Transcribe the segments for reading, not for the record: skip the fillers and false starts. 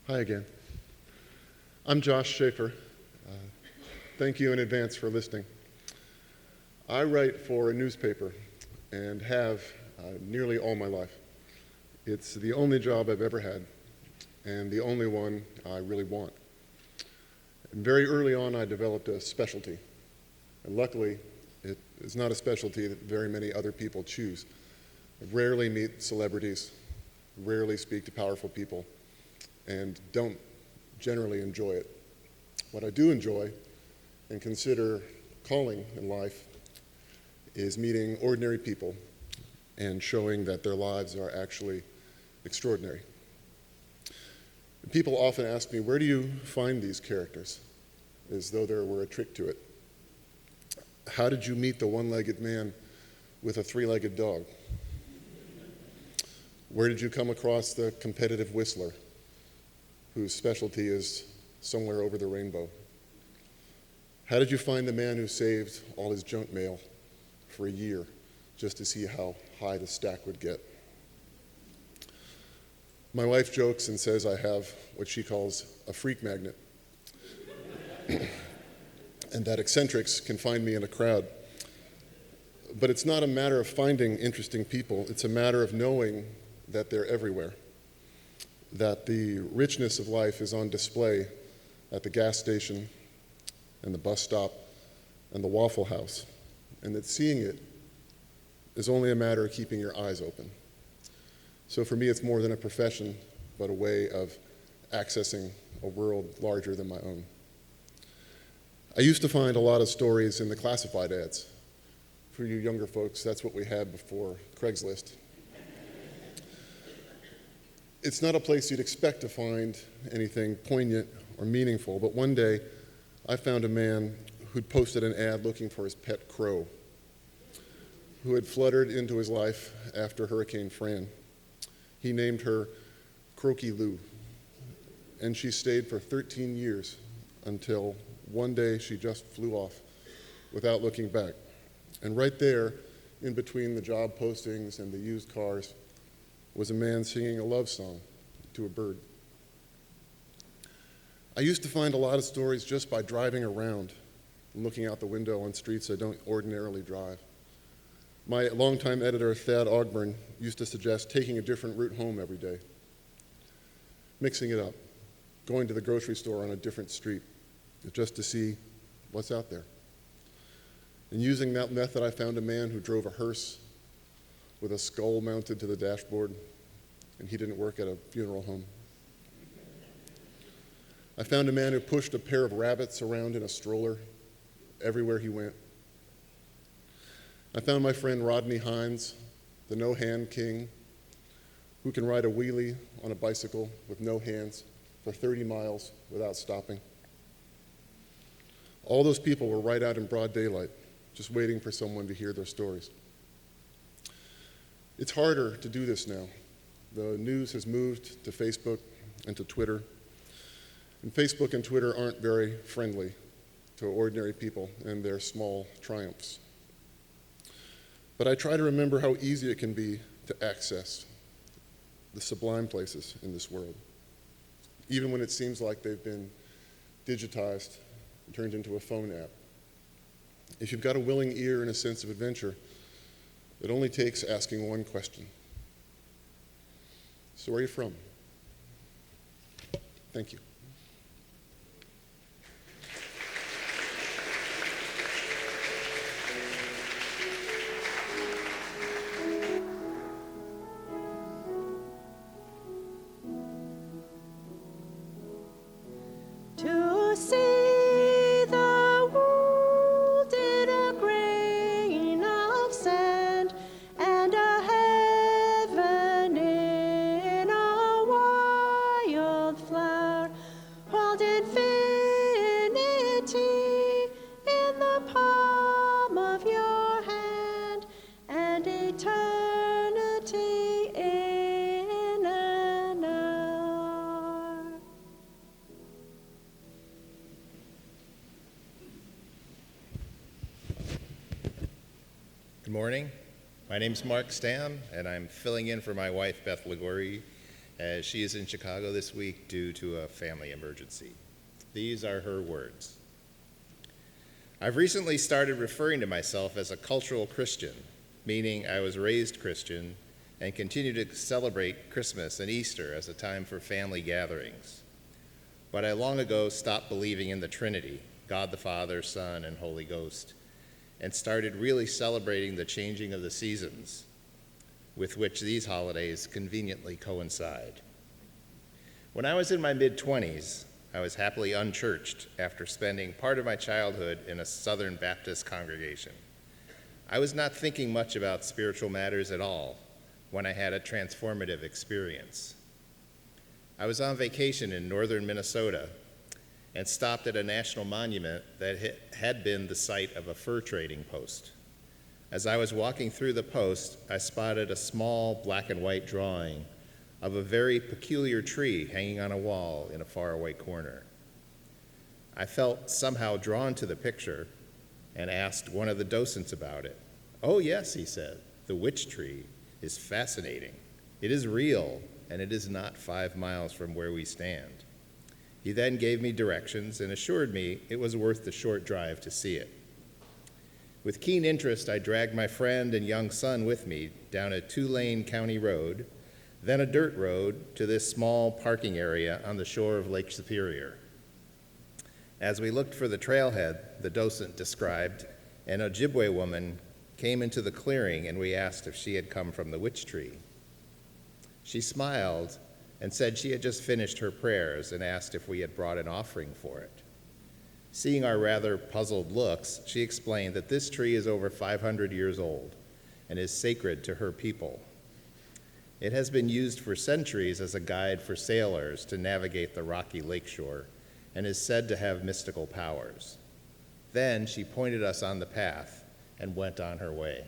Hi again. I'm Josh Shaffer. Thank you in advance for listening. I write for a newspaper and have nearly all my life. It's the only job I've ever had and the only one I really want. And very early on, I developed a specialty. And luckily, it is not a specialty that very many other people choose. I rarely meet celebrities, rarely speak to powerful people, and don't generally enjoy it. What I do enjoy and consider calling in life is meeting ordinary people and showing that their lives are actually extraordinary. People often ask me, where do you find these characters? As though there were a trick to it. How did you meet the one-legged man with a three-legged dog? Where did you come across the competitive whistler whose specialty is somewhere over the rainbow? How did you find the man who saved all his junk mail for a year just to see how high the stack would get? My wife jokes and says I have what she calls a freak magnet, and that eccentrics can find me in a crowd. But it's not a matter of finding interesting people, it's a matter of knowing that they're everywhere, that the richness of life is on display at the gas station and the bus stop and the Waffle House, and that seeing it is only a matter of keeping your eyes open. So for me, it's more than a profession, but a way of accessing a world larger than my own. I used to find a lot of stories in the classified ads. For you younger folks, that's what we had before Craigslist. It's not a place you'd expect to find anything poignant or meaningful, but one day I found a man who'd posted an ad looking for his pet crow, who had fluttered into his life after Hurricane Fran. He named her Croaky Lou, and she stayed for 13 years until one day she just flew off without looking back. And right there, in between the job postings and the used cars, was a man singing a love song to a bird. I used to find a lot of stories just by driving around and looking out the window on streets I don't ordinarily drive. My longtime editor, Thad Ogburn, used to suggest taking a different route home every day, mixing it up, going to the grocery store on a different street, just to see what's out there. And using that method, I found a man who drove a hearse with a skull mounted to the dashboard, and he didn't work at a funeral home. I found a man who pushed a pair of rabbits around in a stroller everywhere he went. I found my friend Rodney Hines, the no-hand king, who can ride a wheelie on a bicycle with no hands for 30 miles without stopping. All those people were right out in broad daylight, just waiting for someone to hear their stories. It's harder to do this now. The news has moved to Facebook and to Twitter. And Facebook and Twitter aren't very friendly to ordinary people and their small triumphs. But I try to remember how easy it can be to access the sublime places in this world, even when it seems like they've been digitized and turned into a phone app. If you've got a willing ear and a sense of adventure, it only takes asking one question. So where are you from? Thank you. To see the world in a grain of sand and a heaven in a wild flower, hold infinity in the palm of your hand and eternity in an hour. Good morning. My name's Mark Stam, and I'm filling in for my wife, Beth Ligouri, as she is in Chicago this week due to a family emergency. These are her words. I've recently started referring to myself as a cultural Christian, meaning I was raised Christian and continue to celebrate Christmas and Easter as a time for family gatherings. But I long ago stopped believing in the Trinity, God the Father, Son, and Holy Ghost, and started really celebrating the changing of the seasons with which these holidays conveniently coincide. When I was in my mid-20s, I was happily unchurched after spending part of my childhood in a Southern Baptist congregation. I was not thinking much about spiritual matters at all when I had a transformative experience. I was on vacation in northern Minnesota and stopped at a national monument that had been the site of a fur trading post. As I was walking through the post, I spotted a small black and white drawing of a very peculiar tree hanging on a wall in a faraway corner. I felt somehow drawn to the picture and asked one of the docents about it. "Oh yes," he said, "the witch tree is fascinating. It is real, and it is not 5 miles from where we stand." He then gave me directions and assured me it was worth the short drive to see it. With keen interest, I dragged my friend and young son with me down a 2-lane county road, then a dirt road to this small parking area on the shore of Lake Superior. As we looked for the trailhead the docent described, an Ojibwe woman came into the clearing and we asked if she had come from the witch tree. She smiled and said she had just finished her prayers and asked if we had brought an offering for it. Seeing our rather puzzled looks, she explained that this tree is over 500 years old and is sacred to her people. It has been used for centuries as a guide for sailors to navigate the rocky lakeshore and is said to have mystical powers. Then she pointed us on the path and went on her way.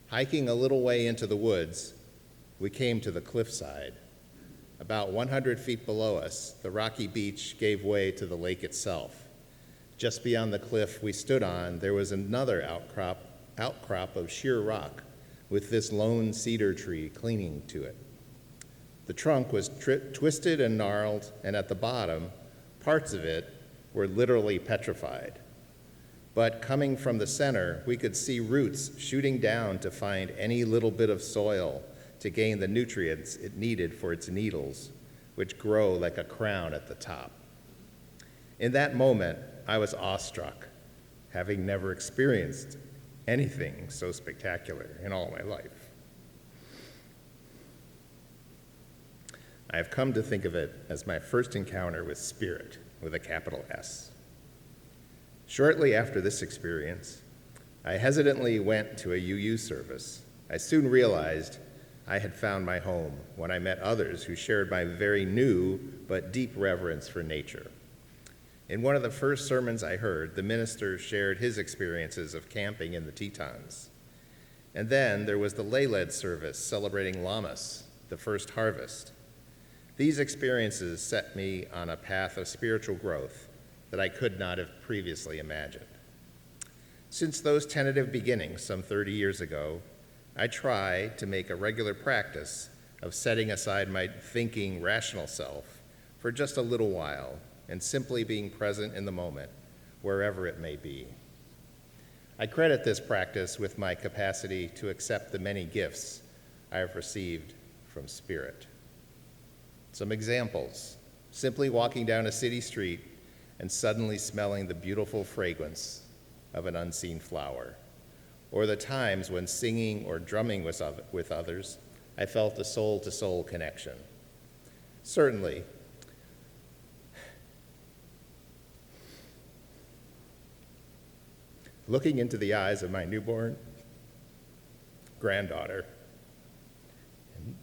Hiking a little way into the woods, we came to the cliffside. About 100 feet below us, the rocky beach gave way to the lake itself. Just beyond the cliff we stood on, there was another outcrop of sheer rock with this lone cedar tree clinging to it. The trunk was twisted and gnarled, and at the bottom, parts of it were literally petrified. But coming from the center, we could see roots shooting down to find any little bit of soil to gain the nutrients it needed for its needles, which grow like a crown at the top. In that moment, I was awestruck, having never experienced anything so spectacular in all my life. I have come to think of it as my first encounter with spirit, with a capital S. Shortly after this experience, I hesitantly went to a UU service. I soon realized I had found my home when I met others who shared my very new but deep reverence for nature. In one of the first sermons I heard, the minister shared his experiences of camping in the Tetons. And then there was the lay-led service celebrating Lammas, the first harvest. These experiences set me on a path of spiritual growth that I could not have previously imagined. Since those tentative beginnings some 30 years ago, I try to make a regular practice of setting aside my thinking, rational self for just a little while and simply being present in the moment, wherever it may be. I credit this practice with my capacity to accept the many gifts I have received from Spirit. Some examples: simply walking down a city street and suddenly smelling the beautiful fragrance of an unseen flower, or the times when singing or drumming with others, I felt a soul-to-soul connection. Certainly, looking into the eyes of my newborn granddaughter, and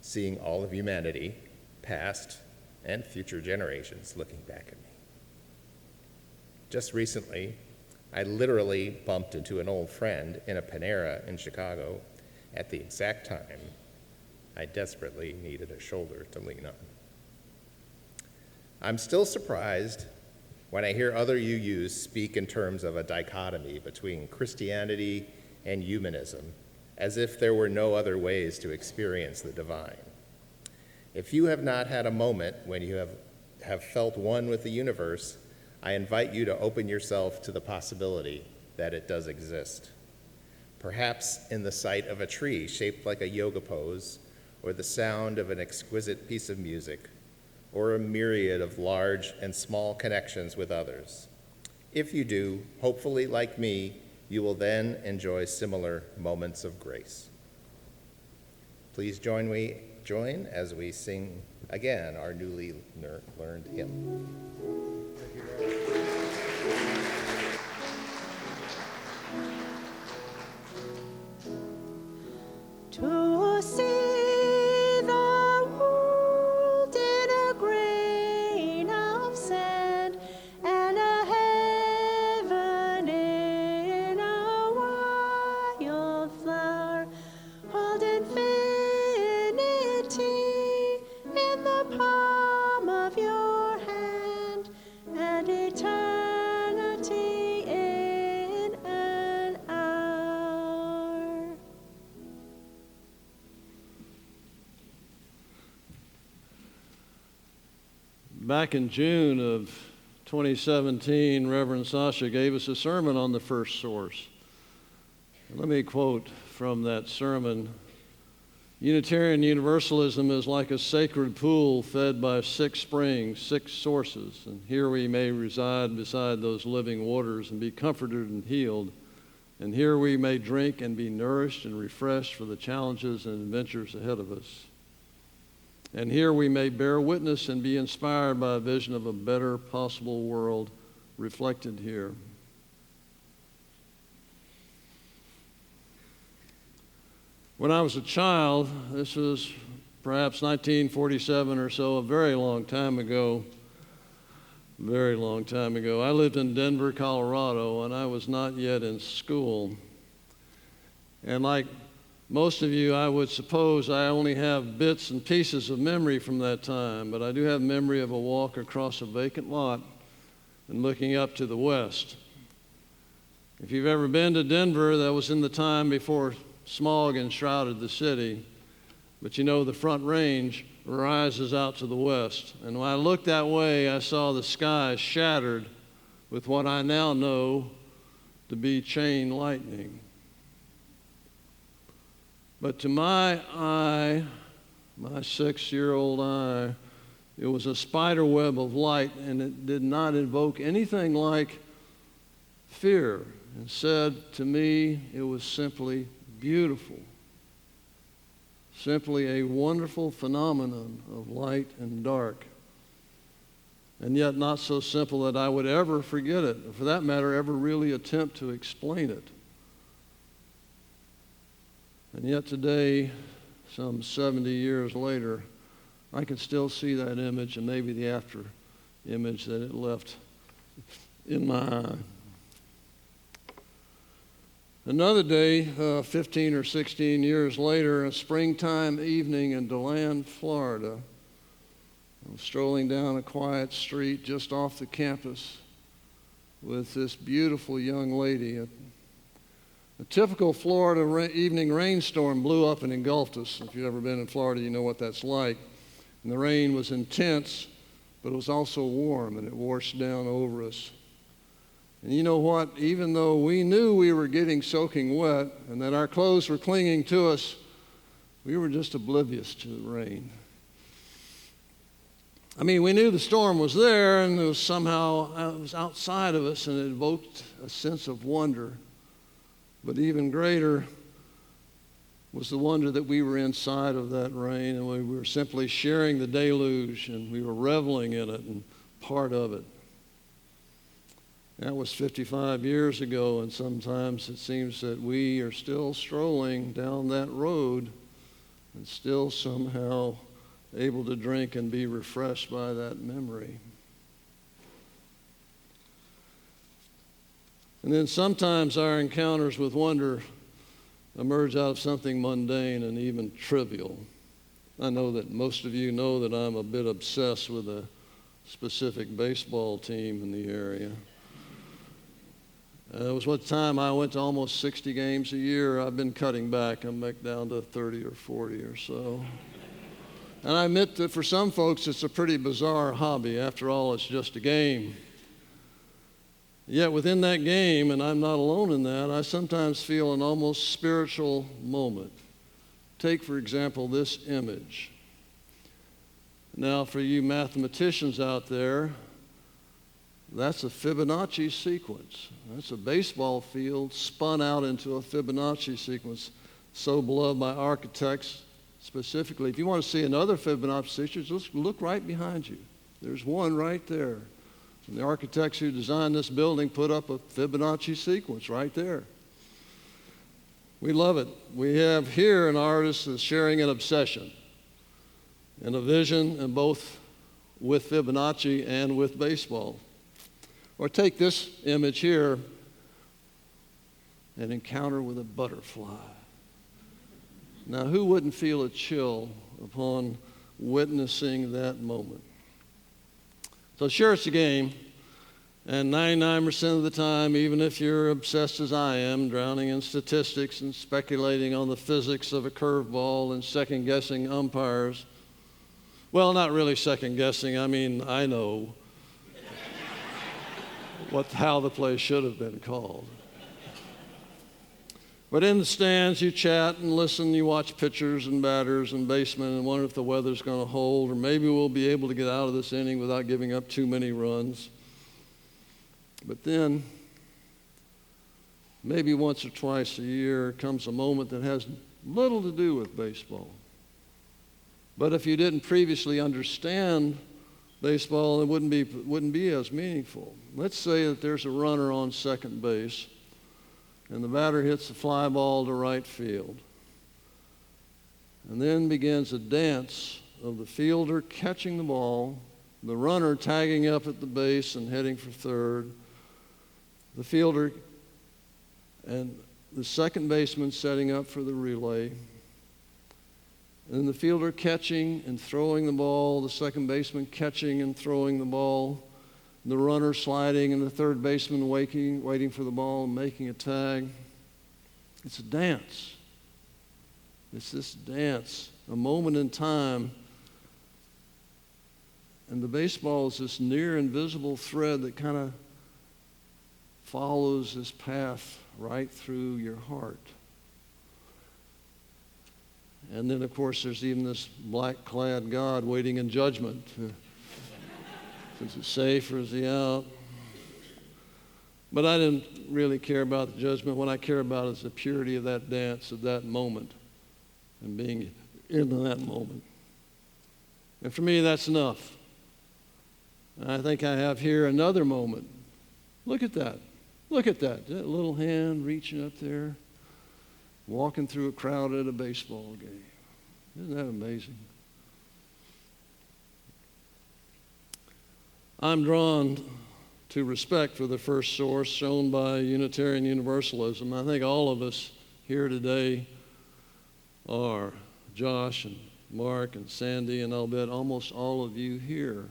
seeing all of humanity, past and future generations, looking back at me. Just recently, I literally bumped into an old friend in a Panera in Chicago at the exact time I desperately needed a shoulder to lean on. I'm still surprised when I hear other UUs speak in terms of a dichotomy between Christianity and humanism, as if there were no other ways to experience the divine. If you have not had a moment when you have felt one with the universe, I invite you to open yourself to the possibility that it does exist. Perhaps in the sight of a tree shaped like a yoga pose, or the sound of an exquisite piece of music, or a myriad of large and small connections with others. If you do, hopefully like me, you will then enjoy similar moments of grace. Please join as we sing again our newly learned hymn. To see the world in a grain of sand, and a heaven in a wild flower, hold infinity in the palm of your hand, and eternity in an hour. Back in June of 2017, Reverend Sasha gave us a sermon on the first source. Let me quote from that sermon. Unitarian Universalism is like a sacred pool fed by 6 springs, 6 sources, and here we may reside beside those living waters and be comforted and healed, and here we may drink and be nourished and refreshed for the challenges and adventures ahead of us. And here we may bear witness and be inspired by a vision of a better possible world reflected here. When I was a child, this was perhaps 1947 or so, a very long time ago, I lived in Denver, Colorado, and I was not yet in school. And like most of you, I would suppose I only have bits and pieces of memory from that time, but I do have memory of a walk across a vacant lot and looking up to the west. If you've ever been to Denver, that was in the time before smog enshrouded the city, but you know the Front Range rises out to the west. And when I looked that way, I saw the sky shattered with what I now know to be chain lightning. But to my eye, my 6-year-old eye, it was a spider web of light, and it did not invoke anything like fear. Instead, to me, it was simply beautiful. Simply a wonderful phenomenon of light and dark. And yet not so simple that I would ever forget it, or for that matter, ever really attempt to explain it. And yet today, some 70 years later, I can still see that image and maybe the after image that it left in my eye. Another day, 15 or 16 years later, a springtime evening in DeLand, Florida, I was strolling down a quiet street just off the campus with this beautiful young lady. A typical Florida evening rainstorm blew up and engulfed us. If you've ever been in Florida, you know what that's like. And the rain was intense, but it was also warm, and it washed down over us. And you know what? Even though we knew we were getting soaking wet and that our clothes were clinging to us, we were just oblivious to the rain. I mean, we knew the storm was there, and it was outside of us, and it evoked a sense of wonder. But even greater was the wonder that we were inside of that rain, and we were simply sharing the deluge, and we were reveling in it and part of it. That was 55 years ago, and sometimes it seems that we are still strolling down that road and still somehow able to drink and be refreshed by that memory. And then sometimes our encounters with wonder emerge out of something mundane and even trivial. I know that most of you know that I'm a bit obsessed with a specific baseball team in the area. It was one time I went to almost 60 games a year. I've been cutting back. I'm back down to 30 or 40 or so. And I admit that for some folks, it's a pretty bizarre hobby. After all, it's just a game. Yet within that game, and I'm not alone in that, I sometimes feel an almost spiritual moment. Take, for example, this image. Now, for you mathematicians out there, that's a Fibonacci sequence. That's a baseball field spun out into a Fibonacci sequence, so beloved by architects specifically. If you want to see another Fibonacci sequence, just look right behind you. There's one right there. And the architects who designed this building put up a Fibonacci sequence right there. We love it. We have here an artist that's sharing an obsession and a vision, and both with Fibonacci and with baseball. Or take this image here, an encounter with a butterfly. Now, who wouldn't feel a chill upon witnessing that moment? So sure, it's a game, and 99% of the time, even if you're obsessed as I am, drowning in statistics and speculating on the physics of a curveball and second-guessing umpires, well, not really second-guessing, I mean, I know how the play should have been called. But in the stands, you chat and listen, you watch pitchers and batters and basemen and wonder if the weather's going to hold, or maybe we'll be able to get out of this inning without giving up too many runs. But then, maybe once or twice a year comes a moment that has little to do with baseball. But if you didn't previously understand baseball, it wouldn't be as meaningful. Let's say that there's a runner on second base, and the batter hits the fly ball to right field. And then begins a dance of the fielder catching the ball, the runner tagging up at the base and heading for third, the fielder and the second baseman setting up for the relay, and the fielder catching and throwing the ball, the second baseman catching and throwing the ball, the runner sliding, and the third baseman waiting for the ball and making a tag. It's a dance. It's this dance, a moment in time. And the baseball is this near invisible thread that kind of follows this path right through your heart. And then, of course, there's even this black-clad God waiting in judgment. Is it safe or is he out? But I didn't really care about the judgment. What I care about is the purity of that dance, of that moment, and being in that moment. And for me, that's enough. And I think I have here another moment. Look at that. Look at that. That little hand reaching up there, walking through a crowd at a baseball game. Isn't that amazing? I'm drawn to respect for the first source shown by Unitarian Universalism. I think all of us here today are. Josh and Mark and Sandy, and I'll bet almost all of you here.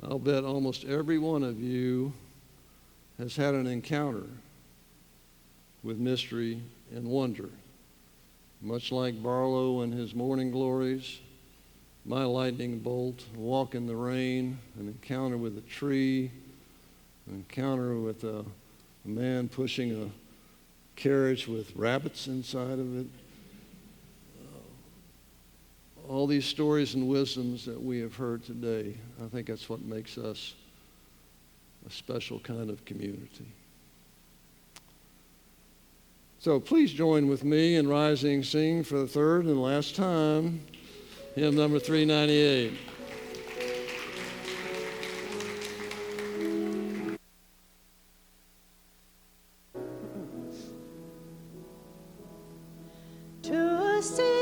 I'll bet almost every one of you has had an encounter with mystery and wonder. Much like Barlow and his morning glories, my lightning bolt, a walk in the rain, an encounter with a tree, an encounter with a man pushing a carriage with rabbits inside of it. All these stories and wisdoms that we have heard today, I think that's what makes us a special kind of community. So please join with me in rising, sing for the third and last time, hymn number 398. To sing